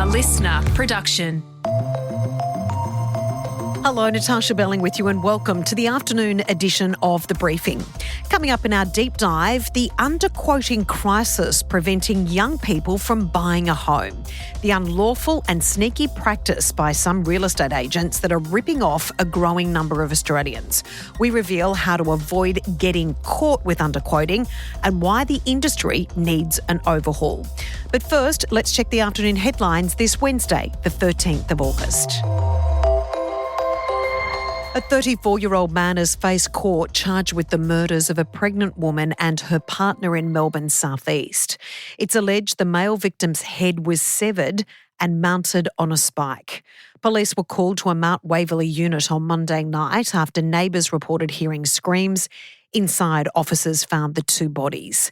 listener production. Hello, Natarsha Belling with you and welcome to the afternoon edition of The Briefing. Coming up in our deep dive, the underquoting crisis preventing young people from buying a home. The unlawful and sneaky practice by some real estate agents that are ripping off a growing number of Australians. We reveal how to avoid getting caught with underquoting and why the industry needs an overhaul. But first, let's check the afternoon headlines this Wednesday, the 13th of August. A 34-year-old man has faced court charged with the murders of a pregnant woman and her partner in Melbourne's southeast. It's alleged the male victim's head was severed and mounted on a spike. Police were called to a Mount Waverley unit on Monday night after neighbours reported hearing screams. Inside, officers found the two bodies.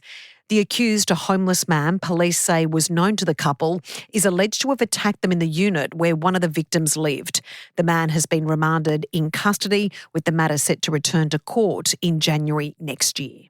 The accused, a homeless man police say was known to the couple, is alleged to have attacked them in the unit where one of the victims lived. The man has been remanded in custody, with the matter set to return to court in January next year.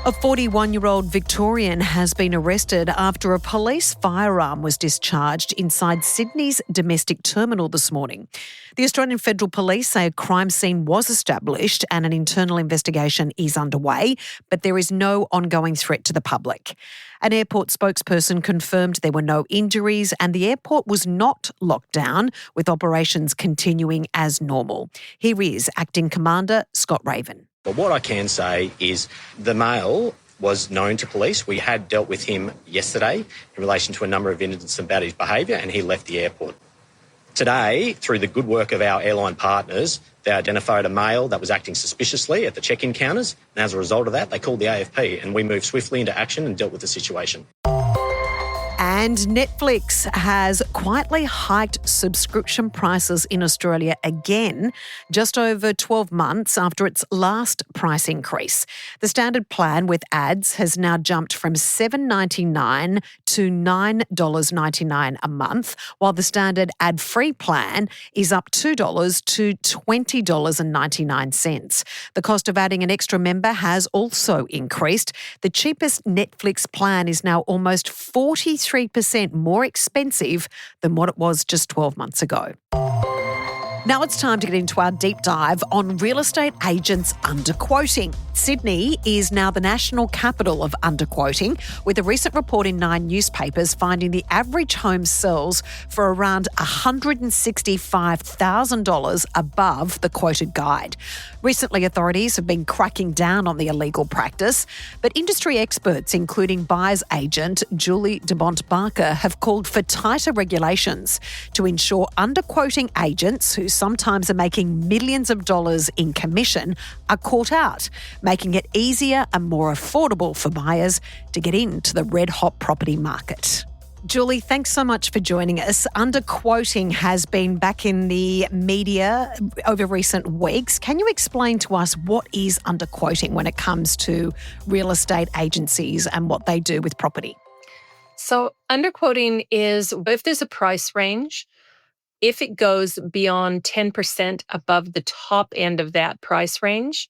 A 41-year-old Victorian has been arrested after a police firearm was discharged inside Sydney's domestic terminal this morning. The Australian Federal Police say a crime scene was established and an internal investigation is underway, but there is no ongoing threat to the public. An airport spokesperson confirmed there were no injuries and the airport was not locked down, with operations continuing as normal. Here is Acting Commander Scott Raven. But what I can say is the male was known to police. We had dealt with him yesterday in relation to a number of incidents about his behaviour, and he left the airport. Today, through the good work of our airline partners, they identified a male that was acting suspiciously at the check-in counters, and as a result of that, they called the AFP, and we moved swiftly into action and dealt with the situation. And Netflix has quietly hiked subscription prices in Australia again, just over 12 months after its last price increase. The standard plan with ads has now jumped from $7.99 to $9.99 a month, while the standard ad-free plan is up $2 to $20.99. The cost of adding an extra member has also increased. The cheapest Netflix plan is now almost 43% more expensive than what it was just 12 months ago. Now it's time to get into our deep dive on real estate agents underquoting. Sydney is now the national capital of underquoting, with a recent report in 9 newspapers finding the average home sells for around $165,000 above the quoted guide. Recently, authorities have been cracking down on the illegal practice, but industry experts, including buyer's agent Julie DeBondt-Barker, have called for tighter regulations to ensure underquoting agents who sometimes are making millions of dollars in commission are caught out, making it easier and more affordable for buyers to get into the red-hot property market. Julie, thanks so much for joining us. Underquoting has been back in the media over recent weeks. Can you explain to us what is underquoting when it comes to real estate agencies and what they do with property? So underquoting is if there's a price range, if it goes beyond 10% above the top end of that price range,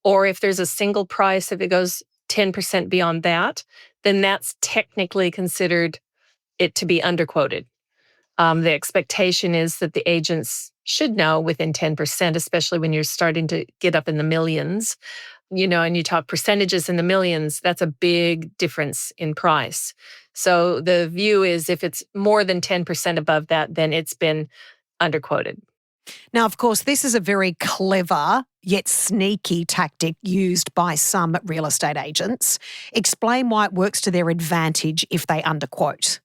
or if there's a single price, if it goes 10% beyond that, then that's technically considered it to be underquoted. The expectation is that the agents should know within 10%, especially when you're starting to get up in the millions, and you talk percentages in the millions, that's a big difference in price. So the view is if it's more than 10% above that, then it's been underquoted. Now, of course, this is a very clever yet sneaky tactic used by some real estate agents. Explain why it works to their advantage if they underquote.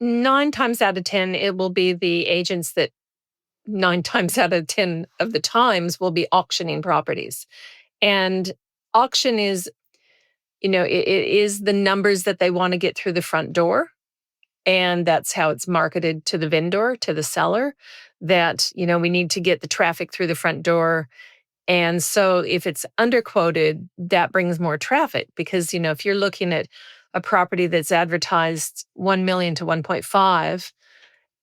9 times out of 10, it will be the agents that 9 times out of 10 of the times will be auctioning properties. And auction is, it is the numbers that they want to get through the front door. And that's how it's marketed to the vendor, to the seller, that, we need to get the traffic through the front door. And so if it's underquoted, that brings more traffic because, if you're looking at a property that's advertised 1 million to 1.5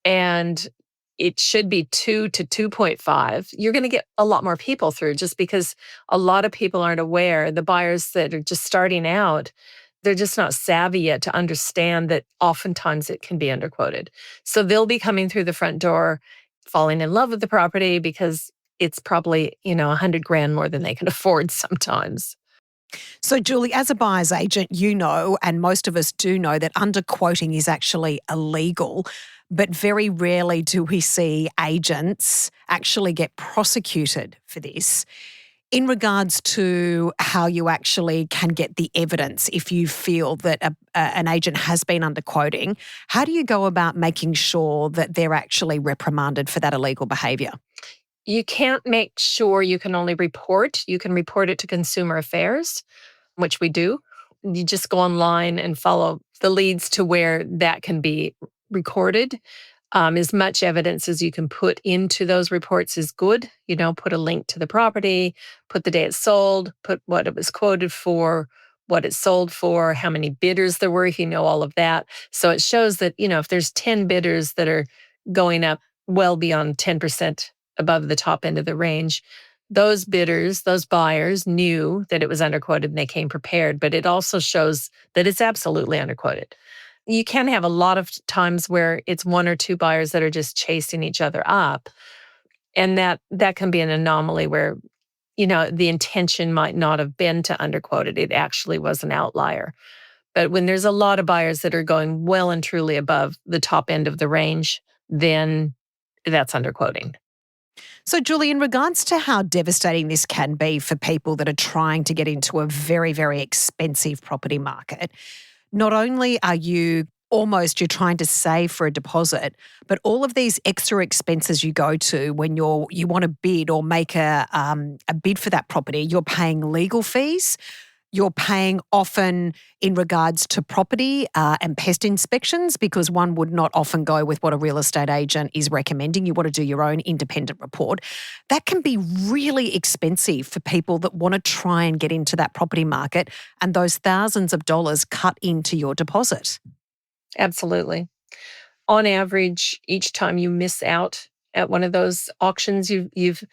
and it should be 2 to 2.5, you're going to get a lot more people through just because a lot of people aren't aware. The buyers that are just starting out, They're just not savvy yet to understand that oftentimes it can be underquoted. So they'll be coming through the front door, falling in love with the property because it's probably, 100 grand more than they can afford sometimes. So, Julie, as a buyer's agent, you know, and most of us do know, that underquoting is actually illegal, but very rarely do we see agents actually get prosecuted for this. In regards to how you actually can get the evidence if you feel that an agent has been underquoting, how do you go about making sure that they're actually reprimanded for that illegal behaviour? You can't make sure, you can only report. You can report it to Consumer Affairs, which we do. You just go online and follow the leads to where that can be recorded. As much evidence as you can put into those reports is good. Put a link to the property, put the day it sold, put what it was quoted for, what it sold for, how many bidders there were, if you know all of that. So it shows that, if there's 10 bidders that are going up well beyond 10% above the top end of the range, those bidders, those buyers knew that it was underquoted and they came prepared, but it also shows that it's absolutely underquoted. You can have a lot of times where it's one or two buyers that are just chasing each other up. And that can be an anomaly where, the intention might not have been to underquote it. It actually was an outlier. But when there's a lot of buyers that are going well and truly above the top end of the range, then that's underquoting. So, Julie, in regards to how devastating this can be for people that are trying to get into a very, very expensive property market, not only are you're trying to save for a deposit, but all of these extra expenses you go to when you want to bid or make a bid for that property, you're paying legal fees. You're paying often in regards to property and pest inspections, because one would not often go with what a real estate agent is recommending. You want to do your own independent report. That can be really expensive for people that want to try and get into that property market, and those thousands of dollars cut into your deposit. Absolutely. On average, each time you miss out at one of those auctions, you've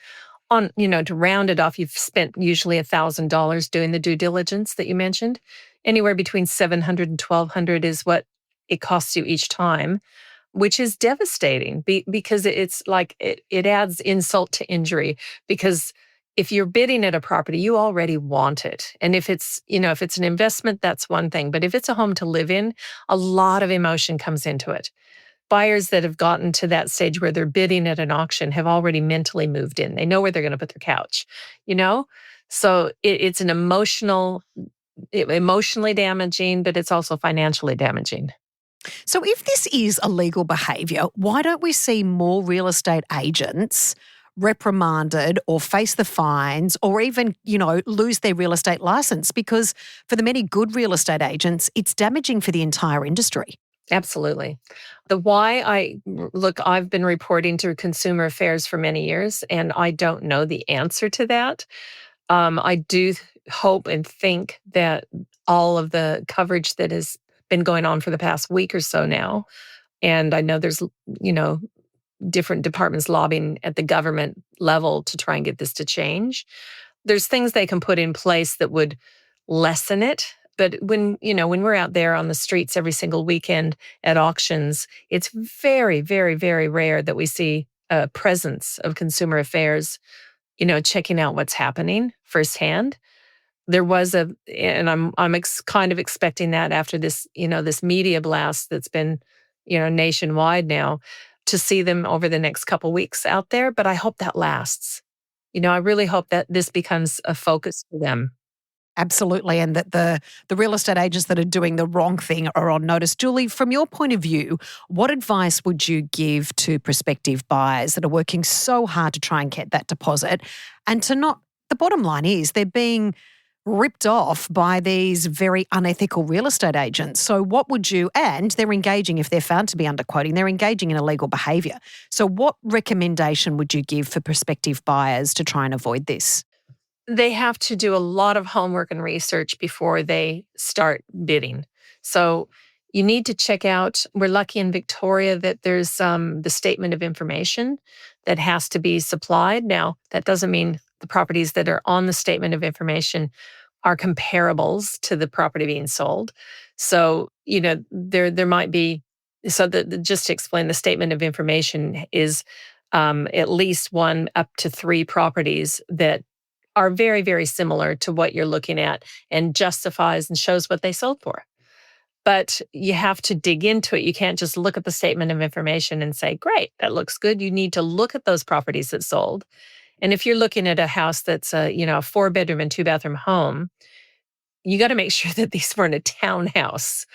to round it off, you've spent usually $1,000 doing the due diligence that you mentioned. Anywhere between $700 and $1,200 is what it costs you each time, which is devastating because it's like it adds insult to injury. Because if you're bidding at a property, you already want it. And if it's an investment, that's one thing. But if it's a home to live in, a lot of emotion comes into it. Buyers that have gotten to that stage where they're bidding at an auction have already mentally moved in. They know where they're going to put their couch, So it's an emotionally damaging, but it's also financially damaging. So if this is illegal behaviour, why don't we see more real estate agents reprimanded or face the fines or even, lose their real estate licence? Because for the many good real estate agents, it's damaging for the entire industry. Absolutely. I've been reporting to Consumer Affairs for many years, and I don't know the answer to that. I do hope and think that all of the coverage that has been going on for the past week or so now, and I know there's, different departments lobbying at the government level to try and get this to change. There's things they can put in place that would lessen it. But when we're out there on the streets every single weekend at auctions, it's very, very, very rare that we see a presence of Consumer Affairs, checking out what's happening firsthand. There was and I'm kind of expecting that after this, this media blast that's been, nationwide now, to see them over the next couple weeks out there. But I hope that lasts. I really hope that this becomes a focus for them. Absolutely, and that the real estate agents that are doing the wrong thing are on notice. Julie, from your point of view, what advice would you give to prospective buyers that are working so hard to try and get that deposit and to not, the bottom line is they're being ripped off by these very unethical real estate agents. So what would you, and they're engaging, if they're found to be underquoting, they're engaging in illegal behaviour. So what recommendation would you give for prospective buyers to try and avoid this? They have to do a lot of homework and research before they start bidding. So you need to check out, we're lucky in Victoria that there's the statement of information that has to be supplied. Now, that doesn't mean the properties that are on the statement of information are comparables to the property being sold. So, there might be, just to explain, the statement of information is at least 1 up to 3 properties that are very, very similar to what you're looking at and justifies and shows what they sold for. But you have to dig into it. You can't just look at the statement of information and say, great, that looks good. You need to look at those properties that sold. And if you're looking at a house that's a 4-bedroom and 2-bathroom home, you got to make sure that these weren't a townhouse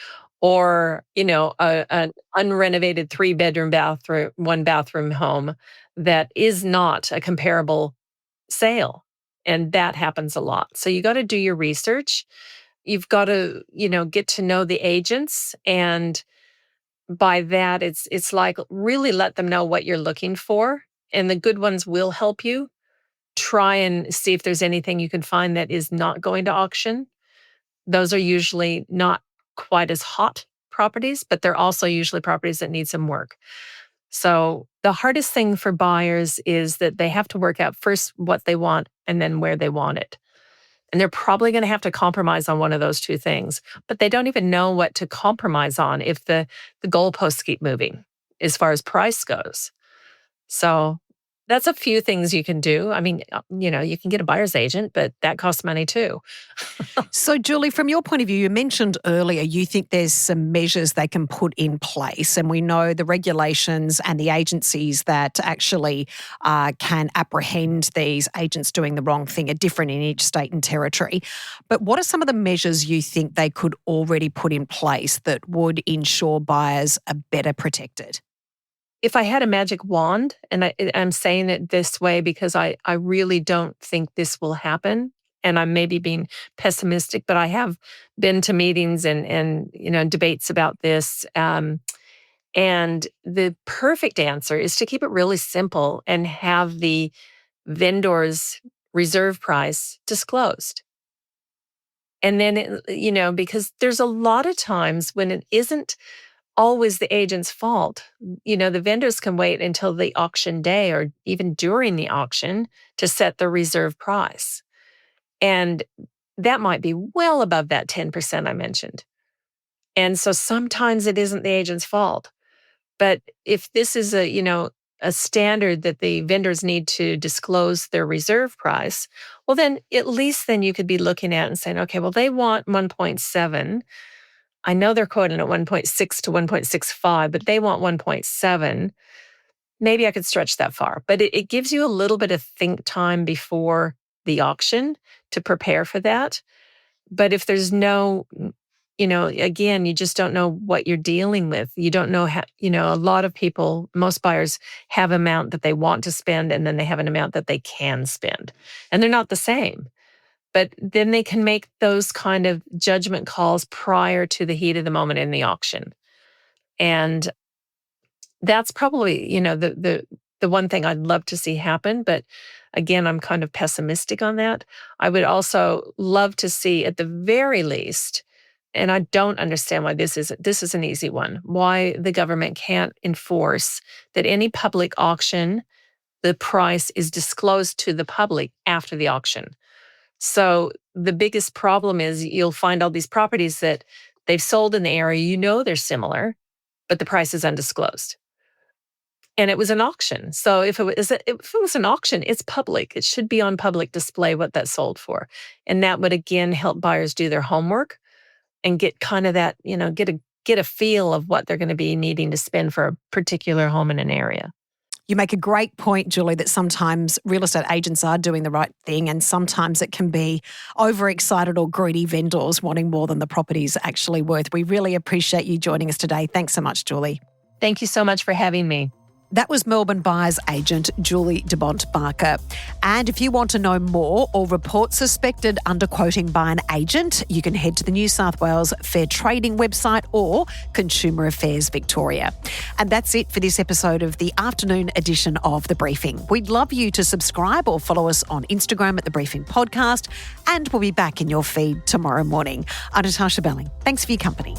or, an unrenovated 3-bedroom bathroom, 1-bathroom home that is not a comparable sale. And that happens a lot. So you got to do your research. You've got to, get to know the agents. And by that, it's like really let them know what you're looking for. And the good ones will help you. Try and see if there's anything you can find that is not going to auction. Those are usually not quite as hot properties, but they're also usually properties that need some work. So the hardest thing for buyers is that they have to work out first what they want and then where they want it. And they're probably going to have to compromise on one of those 2 things, but they don't even know what to compromise on if the goalposts keep moving as far as price goes. So that's a few things you can do. I mean, you can get a buyer's agent, but that costs money too. So, Julie, from your point of view, you mentioned earlier you think there's some measures they can put in place. And we know the regulations and the agencies that actually can apprehend these agents doing the wrong thing are different in each state and territory. But what are some of the measures you think they could already put in place that would ensure buyers are better protected? If I had a magic wand, and I'm saying it this way because I really don't think this will happen, and I'm maybe being pessimistic, but I have been to meetings and debates about this. And the perfect answer is to keep it really simple and have the vendor's reserve price disclosed. And then, because there's a lot of times when it isn't always the agent's fault. The vendors can wait until the auction day or even during the auction to set the reserve price. And that might be well above that 10% I mentioned. And so sometimes it isn't the agent's fault. But if this is a standard that the vendors need to disclose their reserve price, well, then at least then you could be looking at and saying, okay, well, they want 1.7. I know they're quoting at 1.6 to 1.65, but they want 1.7. Maybe I could stretch that far. But it gives you a little bit of think time before the auction to prepare for that. But if there's no, again, you just don't know what you're dealing with. You don't know how, a lot of people, most buyers have an amount that they want to spend, and then they have an amount that they can spend. And they're not the same. But then they can make those kind of judgment calls prior to the heat of the moment in the auction. And that's probably, the one thing I'd love to see happen. But again, I'm kind of pessimistic on that. I would also love to see at the very least, and I don't understand why this is an easy one, why the government can't enforce that any public auction, the price is disclosed to the public after the auction. So the biggest problem is you'll find all these properties that they've sold in the area, they're similar, but the price is undisclosed. And it was an auction. So if it was an auction, it's public. It should be on public display what that sold for. And that would, again, help buyers do their homework and get kind of that, get a feel of what they're going to be needing to spend for a particular home in an area. You make a great point, Julie, that sometimes real estate agents are doing the right thing, and sometimes it can be overexcited or greedy vendors wanting more than the property's actually worth. We really appreciate you joining us today. Thanks so much, Julie. Thank you so much for having me. That was Melbourne buyer's agent Julie DeBondt-Barker. And if you want to know more or report suspected underquoting by an agent, you can head to the New South Wales Fair Trading website or Consumer Affairs Victoria. And that's it for this episode of the afternoon edition of The Briefing. We'd love you to subscribe or follow us on Instagram at The Briefing Podcast, and we'll be back in your feed tomorrow morning. I'm Natarsha Belling. Thanks for your company.